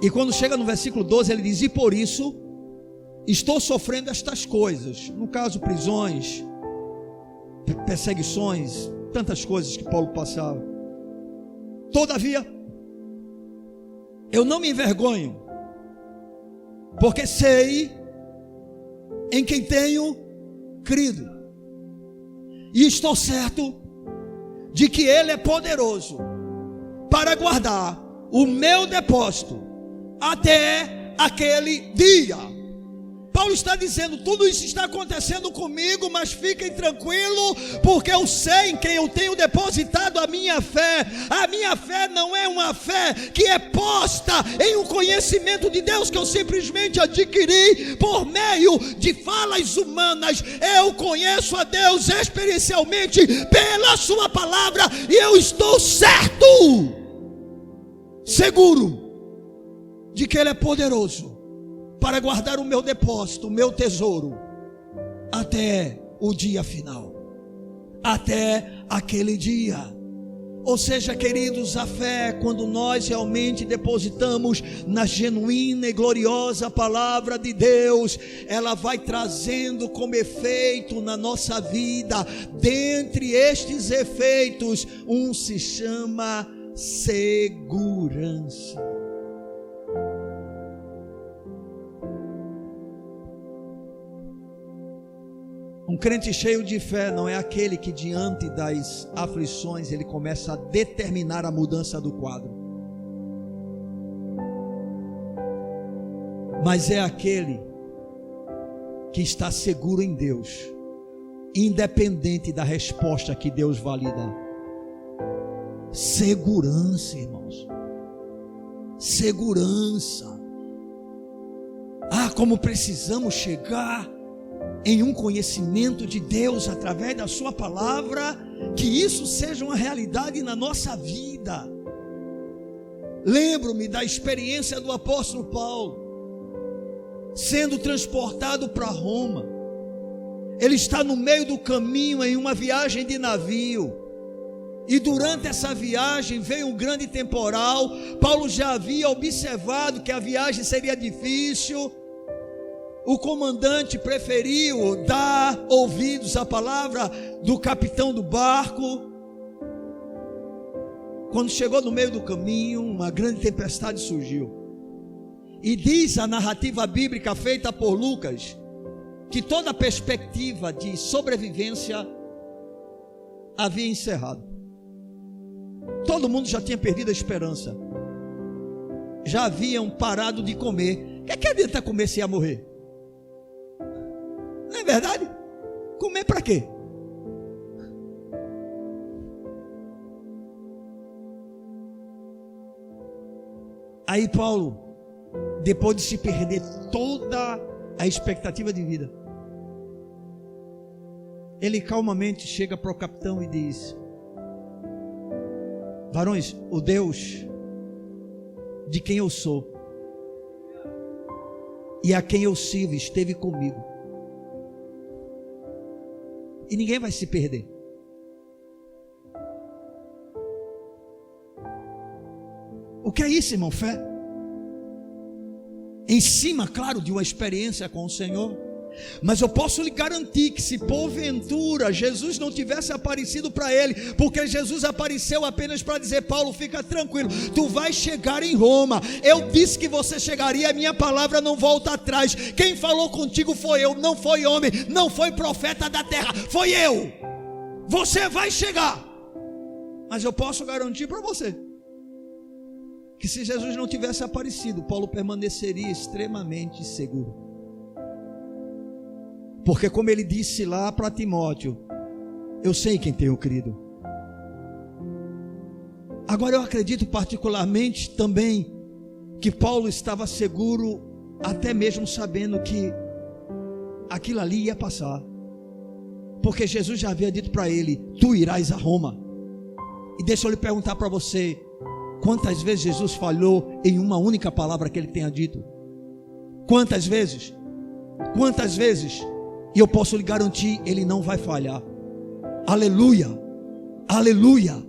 E quando chega no versículo 12, ele diz: e por isso estou sofrendo estas coisas. No caso, prisões, perseguições, tantas coisas que Paulo passava. Todavia, eu não me envergonho, porque sei em quem tenho crido, e estou certo de que Ele é poderoso para guardar o meu depósito até aquele dia. Paulo está dizendo: tudo isso está acontecendo comigo, mas fiquem tranquilos, porque eu sei em quem eu tenho depositado a minha fé. A minha fé não é uma fé que é posta em um conhecimento de Deus que eu simplesmente adquiri por meio de falas humanas. Eu conheço a Deus experiencialmente pela sua palavra, e eu estou certo, seguro de que Ele é poderoso para guardar o meu depósito, o meu tesouro, até o dia final, até aquele dia. Ou seja, queridos, a fé, quando nós realmente depositamos na genuína e gloriosa palavra de Deus, ela vai trazendo como efeito na nossa vida, dentre estes efeitos, um se chama segurança. Um crente cheio de fé não é aquele que diante das aflições ele começa a determinar a mudança do quadro, mas é aquele que está seguro em Deus, independente da resposta que Deus vai lhe dar. Segurança, irmãos, segurança. Como precisamos chegar em um conhecimento de Deus através da sua palavra, que isso seja uma realidade na nossa vida. Lembro-me da experiência do apóstolo Paulo, sendo transportado para Roma. Ele está no meio do caminho em uma viagem de navio, e durante essa viagem veio um grande temporal. Paulo já havia observado que a viagem seria difícil. O comandante preferiu dar ouvidos à palavra do capitão do barco. Quando chegou no meio do caminho, uma grande tempestade surgiu. E diz a narrativa bíblica feita por Lucas, que toda a perspectiva de sobrevivência havia encerrado. Todo mundo já tinha perdido a esperança. Já haviam parado de comer. O que adianta comer se ia morrer? Não é verdade? Comer para quê? Aí Paulo, depois de se perder toda a expectativa de vida, ele calmamente chega para o capitão e diz: varões, o Deus de quem eu sou e a quem eu sirvo esteve comigo, e ninguém vai se perder. O que é isso, irmão? Fé. Em cima, claro, de uma experiência com o Senhor. Mas eu posso lhe garantir que se porventura Jesus não tivesse aparecido para ele, porque Jesus apareceu apenas para dizer: Paulo, fica tranquilo, tu vais chegar em Roma. Eu disse que você chegaria, a minha palavra não volta atrás. Quem falou contigo foi eu, não foi homem, não foi profeta da terra, foi eu. Você vai chegar. Mas eu posso garantir para você que se Jesus não tivesse aparecido, Paulo permaneceria extremamente seguro. Porque como ele disse lá para Timóteo: eu sei quem tenho crido. Agora eu acredito particularmente também que Paulo estava seguro, até mesmo sabendo que aquilo ali ia passar, porque Jesus já havia dito para ele: tu irás a Roma. E deixa eu lhe perguntar para você: quantas vezes Jesus falhou em uma única palavra que ele tenha dito? Quantas vezes? Quantas vezes? E eu posso lhe garantir, ele não vai falhar. Aleluia, aleluia.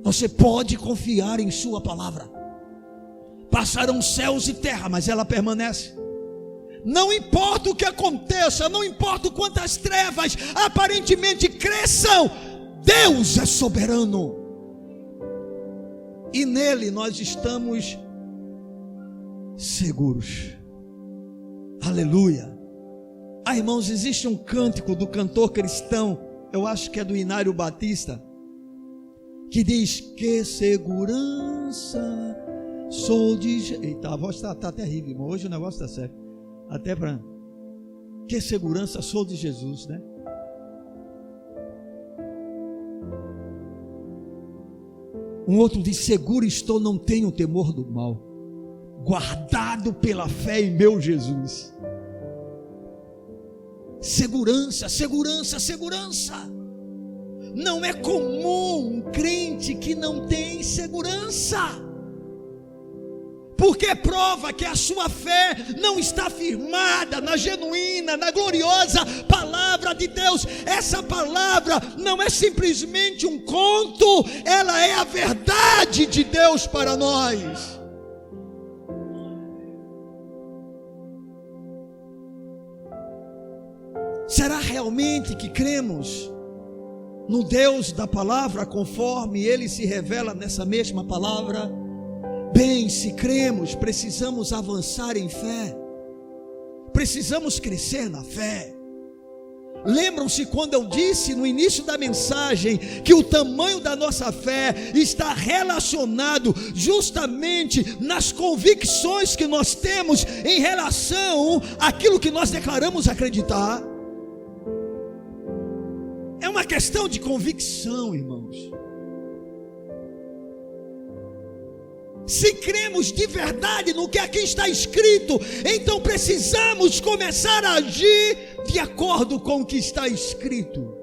Você pode confiar em sua palavra. Passarão céus e terra, mas ela permanece. Não importa o que aconteça, não importa quantas trevas aparentemente cresçam, Deus é soberano, e nele nós estamos seguros. Aleluia. Irmãos, existe um cântico do cantor cristão, eu acho que é do Inário Batista, que diz: que segurança sou de... Eita, a voz está terrível, irmão. Hoje o negócio está sério. Até para... Que segurança, sou de Jesus, né? Um outro diz: seguro estou, não tenho temor do mal, guardado pela fé em meu Jesus. Segurança, segurança, segurança. Não é comum um crente que não tem segurança, porque prova que a sua fé não está firmada na genuína, na gloriosa palavra de Deus. Essa palavra não é simplesmente um conto, ela é a verdade de Deus para nós. Será realmente que cremos no Deus da palavra conforme Ele se revela nessa mesma palavra? Bem, se cremos, precisamos avançar em fé, precisamos crescer na fé. Lembram-se quando eu disse no início da mensagem que o tamanho da nossa fé está relacionado justamente nas convicções que nós temos em relação àquilo que nós declaramos acreditar? É uma questão de convicção, irmãos. Se cremos de verdade no que aqui está escrito, então precisamos começar a agir de acordo com o que está escrito.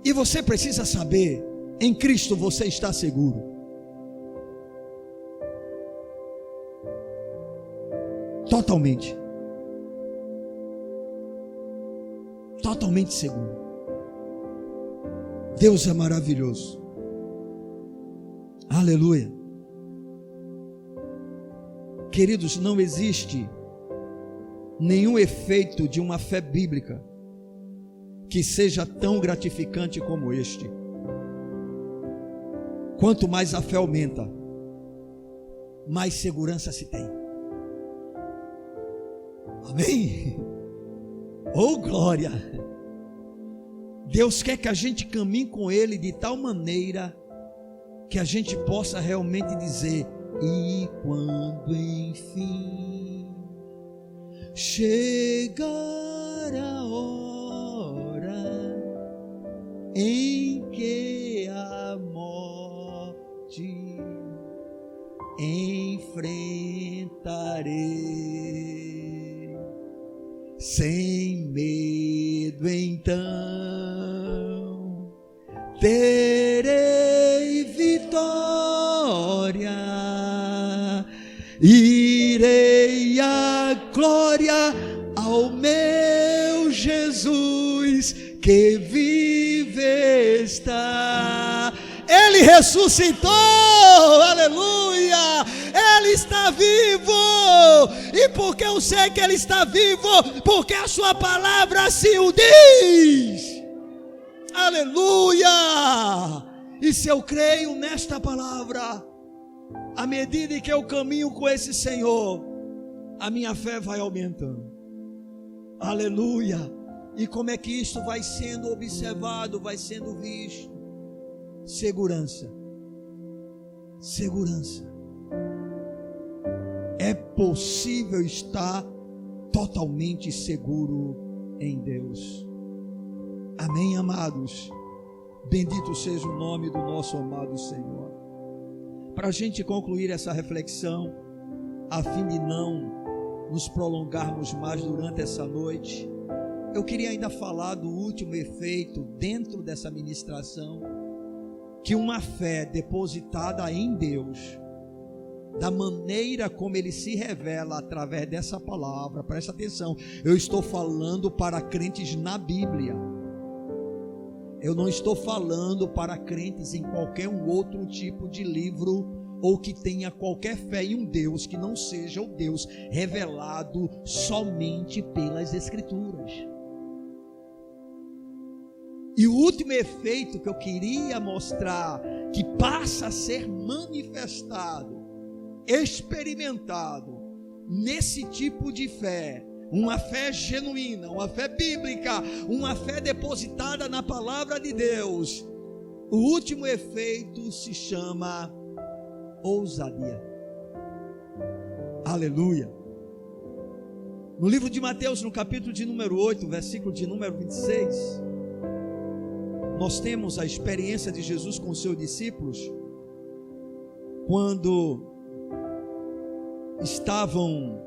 E você precisa saber, em Cristo você está seguro. Totalmente. Totalmente seguro. Deus é maravilhoso. Aleluia. Queridos, não existe nenhum efeito de uma fé bíblica que seja tão gratificante como este. Quanto mais a fé aumenta, mais segurança se tem. Amém? Oh, glória! Deus quer que a gente caminhe com Ele de tal maneira que a gente possa realmente dizer: e quando enfim chegar a hora em que a morte enfrentarei, sem medo então terei vitória, irei à glória ao meu Jesus que vive está. Ele ressuscitou, aleluia, Ele está vivo. E porque eu sei que Ele está vivo? Porque a sua palavra assim o diz, aleluia. E se eu creio nesta palavra, à medida que eu caminho com esse Senhor, a minha fé vai aumentando, aleluia. E como é que isto vai sendo observado, vai sendo visto? Segurança, segurança. É possível estar totalmente seguro em Deus. Amém, amados? Bendito seja o nome do nosso amado Senhor. Para a gente concluir essa reflexão, a fim de não nos prolongarmos mais durante essa noite, eu queria ainda falar do último efeito dentro dessa ministração, que uma fé depositada em Deus, da maneira como Ele se revela através dessa palavra, presta atenção, eu estou falando para crentes na Bíblia, eu não estou falando para crentes em qualquer um outro tipo de livro, ou que tenha qualquer fé em um Deus que não seja o Deus revelado somente pelas Escrituras. E o último efeito que eu queria mostrar, que passa a ser manifestado, experimentado nesse tipo de fé, uma fé genuína, uma fé bíblica, uma fé depositada na palavra de Deus, o último efeito se chama ousadia. Aleluia. No livro de Mateus, no capítulo de número 8, versículo de número 26, nós temos a experiência de Jesus com os seus discípulos, quando estavam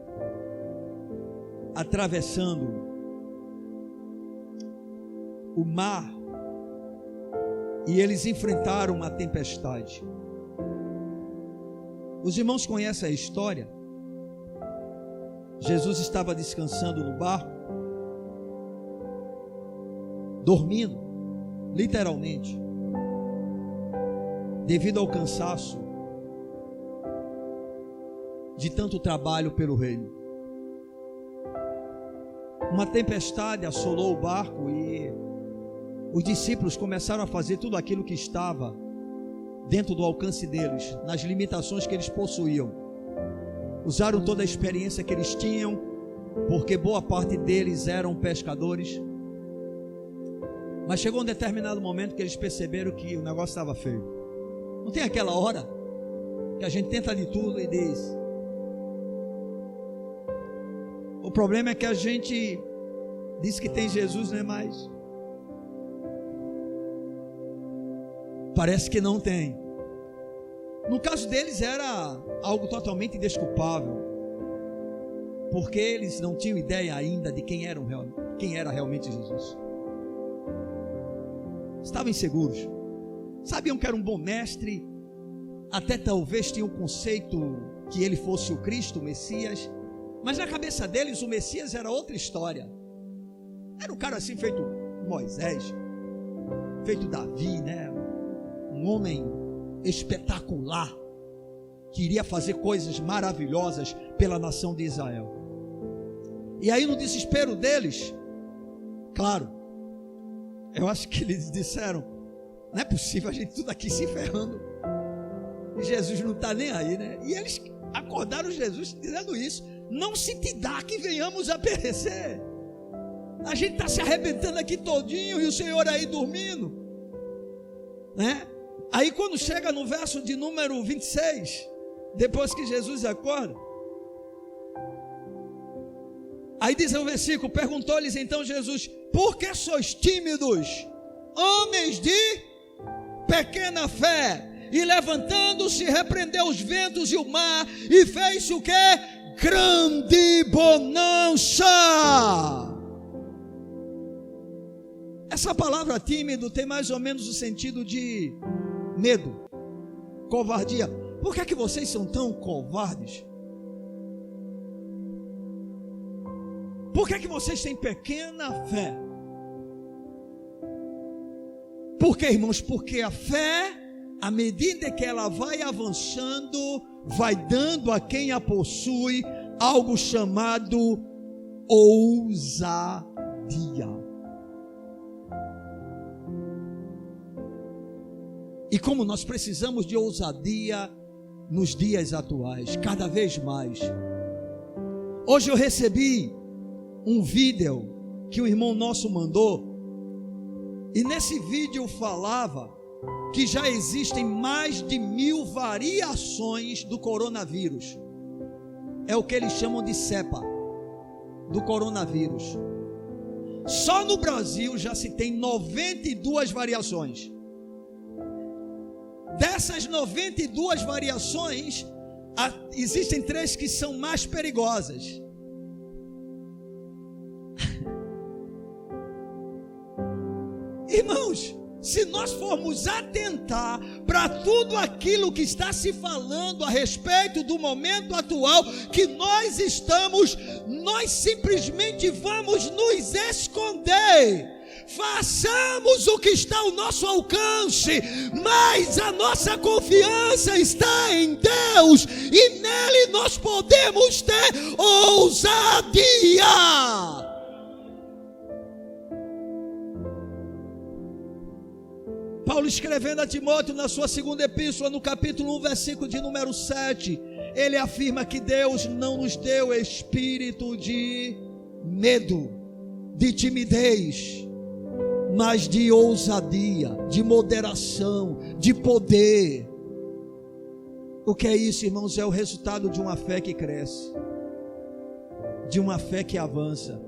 atravessando o mar e eles enfrentaram uma tempestade. Os irmãos conhecem a história. Jesus estava descansando no barco, dormindo, literalmente, devido ao cansaço de tanto trabalho pelo reino. Uma tempestade assolou o barco e os discípulos começaram a fazer tudo aquilo que estava dentro do alcance deles, nas limitações que eles possuíam. Usaram toda a experiência que eles tinham, porque boa parte deles eram pescadores. Mas chegou um determinado momento que eles perceberam que o negócio estava feio. Não tem aquela hora que a gente tenta de tudo e diz: o problema é que a gente diz que tem Jesus, não é mais. Parece que não tem. No caso deles era algo totalmente indesculpável, porque eles não tinham ideia ainda de quem era realmente Jesus. Estavam inseguros, sabiam que era um bom mestre, até talvez tinham o conceito que ele fosse o Cristo, o Messias, mas na cabeça deles o Messias era outra história. Era um cara assim feito Moisés, feito Davi, né? Um homem espetacular, que iria fazer coisas maravilhosas pela nação de Israel. E aí no desespero deles, claro, eu acho que eles disseram: não é possível, a gente tudo aqui se ferrando, e Jesus não está nem aí, né? E eles acordaram Jesus dizendo isso: não se te dá que venhamos a perecer, a gente está se arrebentando aqui todinho e o Senhor aí dormindo, né? Aí quando chega no verso de número 26, depois que Jesus acorda, aí diz o versículo: perguntou-lhes então Jesus: por que sois tímidos, homens de pequena fé? E levantando-se, repreendeu os ventos e o mar, e fez o que? Grande bonança. Essa palavra tímido tem mais ou menos o sentido de medo, covardia. Por que é que vocês são tão covardes? Por que é que vocês têm pequena fé? Por que, irmãos? Porque a fé, à medida que ela vai avançando, vai dando a quem a possui algo chamado ousadia. E como nós precisamos de ousadia nos dias atuais, cada vez mais. Hoje eu recebi um vídeo que um irmão nosso mandou, e nesse vídeo falava que já existem mais de 1000 variações do coronavírus. É o que eles chamam de cepa do coronavírus. Só no Brasil já se tem 92 variações. Dessas 92 variações, existem 3 que são mais perigosas. Irmãos, se nós formos atentar para tudo aquilo que está se falando a respeito do momento atual que nós estamos, nós simplesmente vamos nos esconder. Façamos o que está ao nosso alcance, mas a nossa confiança está em Deus, e nele nós podemos ter ousadia. Paulo, escrevendo a Timóteo na sua segunda epístola, no capítulo 1, versículo de número 7, ele afirma que Deus não nos deu espírito de medo, de timidez, mas de ousadia, de moderação, de poder. O que é isso, irmãos? É o resultado de uma fé que cresce, de uma fé que avança.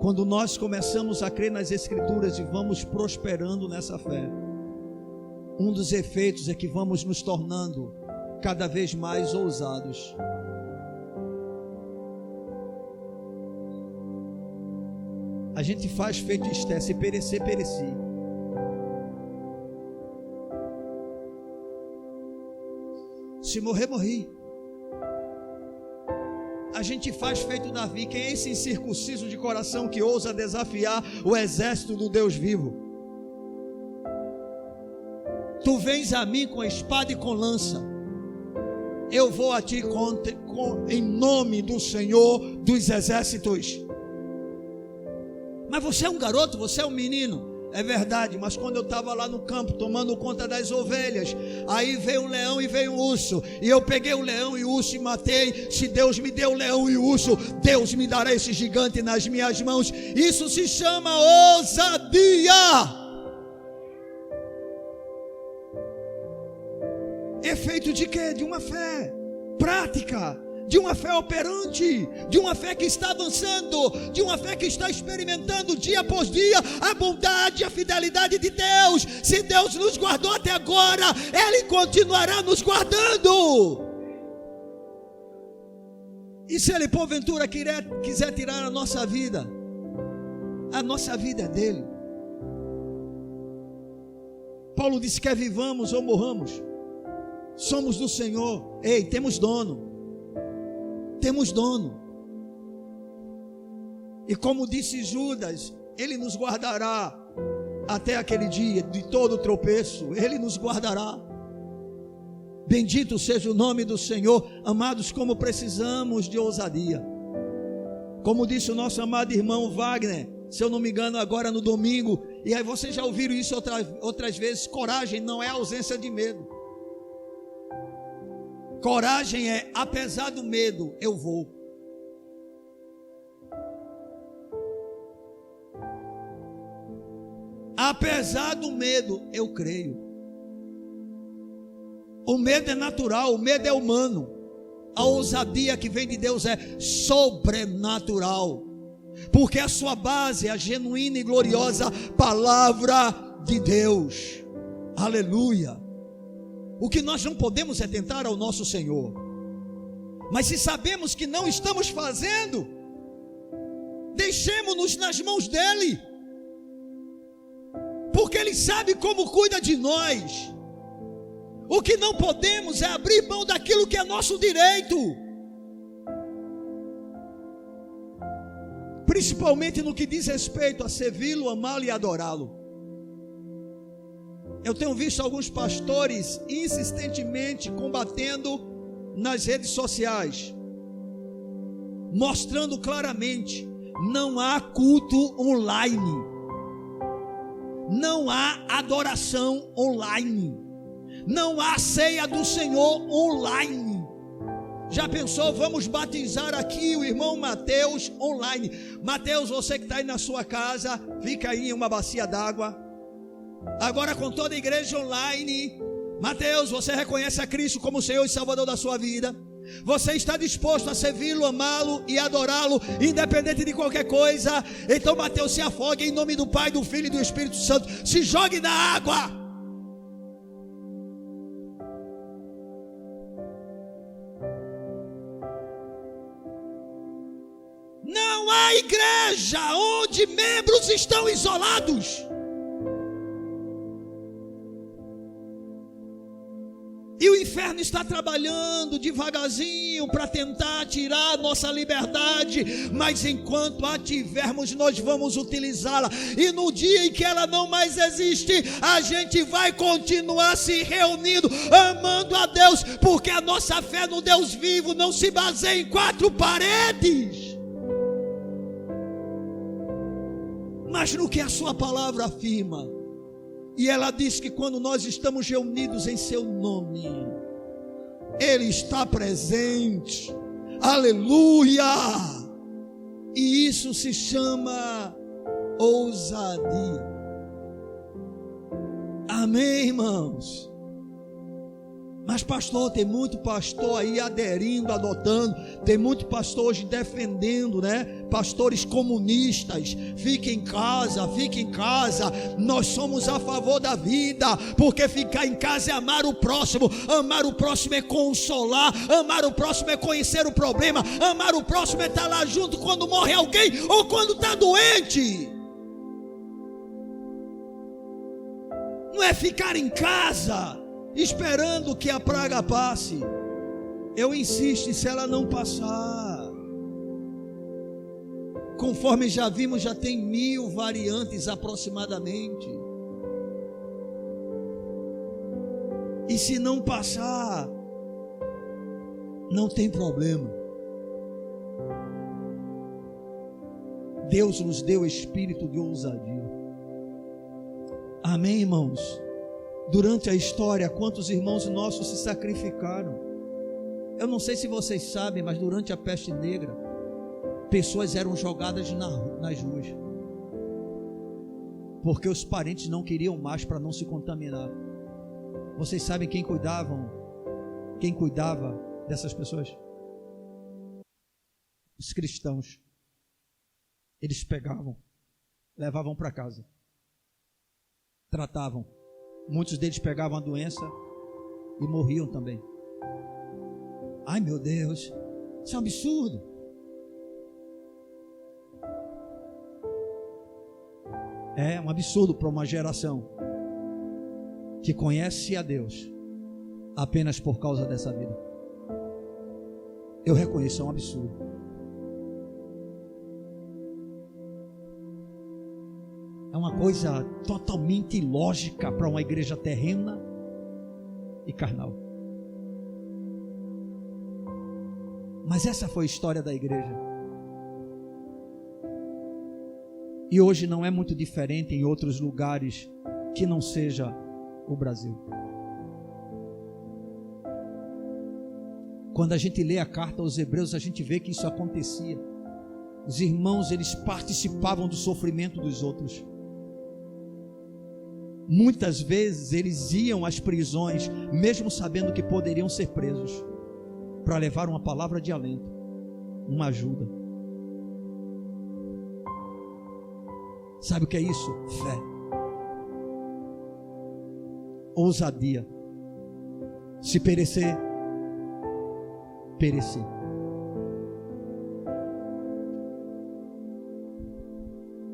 Quando nós começamos a crer nas Escrituras e vamos prosperando nessa fé, um dos efeitos é que vamos nos tornando cada vez mais ousados. A gente faz feito Esté, se perecer, pereci. Se morrer, morri. A gente faz feito Davi. Quem é esse incircunciso de coração que ousa desafiar o exército do Deus vivo? Tu vens a mim com espada e com lança, eu vou a ti em nome do Senhor dos exércitos. Mas você é um garoto, você é um menino. É verdade, mas quando eu estava lá no campo tomando conta das ovelhas, aí veio um leão e veio um urso, e eu peguei o leão e o urso e matei. Se Deus me deu o leão e o urso, Deus me dará esse gigante nas minhas mãos. Isso se chama ousadia. Efeito de quê? De uma fé prática, de uma fé operante, de uma fé que está avançando, de uma fé que está experimentando dia após dia a bondade e a fidelidade de Deus. Se Deus nos guardou até agora, Ele continuará nos guardando. E se Ele porventura quiser tirar a nossa vida é dele. Paulo disse: quer vivamos ou morramos, somos do Senhor. Ei, temos dono. Temos dono. E como disse Judas, Ele nos guardará até aquele dia de todo tropeço. Ele nos guardará. Bendito seja o nome do Senhor. Amados, como precisamos de ousadia. Como disse o nosso amado irmão Wagner, se eu não me engano, agora no domingo, e aí vocês já ouviram isso outras vezes: coragem não é ausência de medo. Coragem é, apesar do medo, eu vou. Apesar do medo, eu creio. O medo é natural, o medo é humano. A ousadia que vem de Deus é sobrenatural, porque a sua base é a genuína e gloriosa palavra de Deus. Aleluia. O que nós não podemos é tentar ao nosso Senhor. Mas se sabemos que não estamos fazendo, deixemos-nos nas mãos dEle, porque Ele sabe como cuida de nós. O que não podemos é abrir mão daquilo que é nosso direito, principalmente no que diz respeito a servi-lo, amá-lo e adorá-lo. Eu tenho visto alguns pastores insistentemente combatendo nas redes sociais, mostrando claramente: não há culto online, não há adoração online, não há ceia do Senhor online. Já pensou? Vamos batizar aqui o irmão Mateus online. Mateus, você que está aí na sua casa, fica aí em uma bacia d'água. Agora com toda a igreja online. Mateus, você reconhece a Cristo como o Senhor e Salvador da sua vida? Você está disposto a servi-lo, amá-lo e adorá-lo, independente de qualquer coisa? Então Mateus, se afogue em nome do Pai, do Filho e do Espírito Santo. Se jogue na água. Não há igreja onde membros estão isolados. E o inferno está trabalhando devagarzinho para tentar tirar a nossa liberdade, mas enquanto a tivermos, nós vamos utilizá-la. E no dia em que ela não mais existe, a gente vai continuar se reunindo, amando a Deus, porque a nossa fé no Deus vivo não se baseia em quatro paredes, mas no que a sua palavra afirma. E ela diz que quando nós estamos reunidos em seu nome, Ele está presente. Aleluia! E isso se chama ousadia. Amém, irmãos? Mas pastor, tem muito pastor aí aderindo, adotando, tem muito pastor hoje defendendo, né? Pastores comunistas, fiquem em casa, nós somos a favor da vida, porque ficar em casa é amar o próximo é consolar, amar o próximo é conhecer o problema, amar o próximo é estar lá junto quando morre alguém ou quando está doente. Não é ficar em casa esperando que a praga passe. Eu insisto, e se ela não passar, conforme já vimos, já tem 1000 variantes aproximadamente. E se não passar, não tem problema. Deus nos deu espírito de ousadia. Amém, irmãos? Durante a história, quantos irmãos nossos se sacrificaram? Eu não sei se vocês sabem, mas durante a peste negra, pessoas eram jogadas nas ruas, porque os parentes não queriam mais para não se contaminar. Vocês sabem quem cuidava dessas pessoas? Os cristãos. Eles pegavam, levavam para casa, tratavam. Muitos deles pegavam a doença e morriam também. Ai, meu Deus, isso é um absurdo. É um absurdo para uma geração que conhece a Deus apenas por causa dessa vida. Eu reconheço, é um absurdo. É uma coisa totalmente ilógica para uma igreja terrena e carnal. Mas essa foi a história da igreja. E hoje não é muito diferente em outros lugares que não seja o Brasil. Quando a gente lê a carta aos Hebreus, a gente vê que isso acontecia. Os irmãos, eles participavam do sofrimento dos outros. Muitas vezes eles iam às prisões, mesmo sabendo que poderiam ser presos, para levar uma palavra de alento, uma ajuda. Sabe o que é isso? Fé, ousadia. Se perecer, perecer.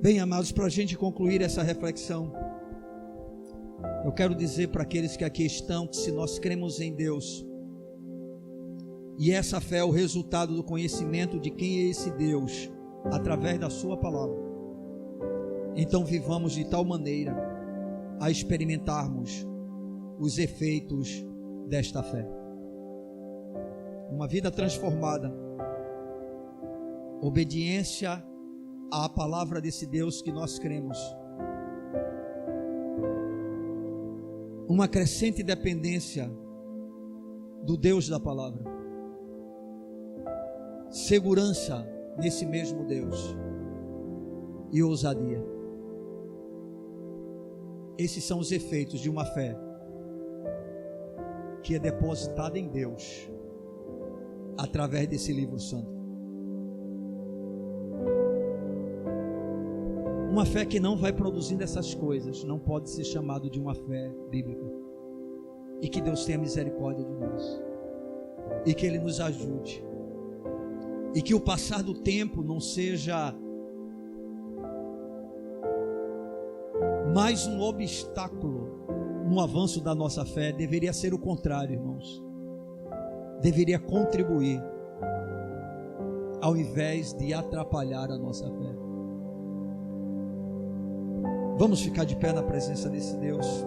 Bem, amados, para a gente concluir essa reflexão, eu quero dizer para aqueles que aqui estão, que se nós cremos em Deus, e essa fé é o resultado do conhecimento de quem é esse Deus, através da sua palavra, então vivamos de tal maneira a experimentarmos os efeitos desta fé. Uma vida transformada, obediência à palavra desse Deus que nós cremos, uma crescente dependência do Deus da palavra, segurança nesse mesmo Deus e ousadia. Esses são os efeitos de uma fé que é depositada em Deus através desse livro santo. Uma fé que não vai produzindo essas coisas não pode ser chamado de uma fé bíblica. E que Deus tenha misericórdia de nós, e que Ele nos ajude, e que o passar do tempo não seja mais um obstáculo no avanço da nossa fé. Deveria ser o contrário, irmãos. Deveria contribuir, ao invés de atrapalhar a nossa fé. Vamos ficar de pé na presença desse Deus.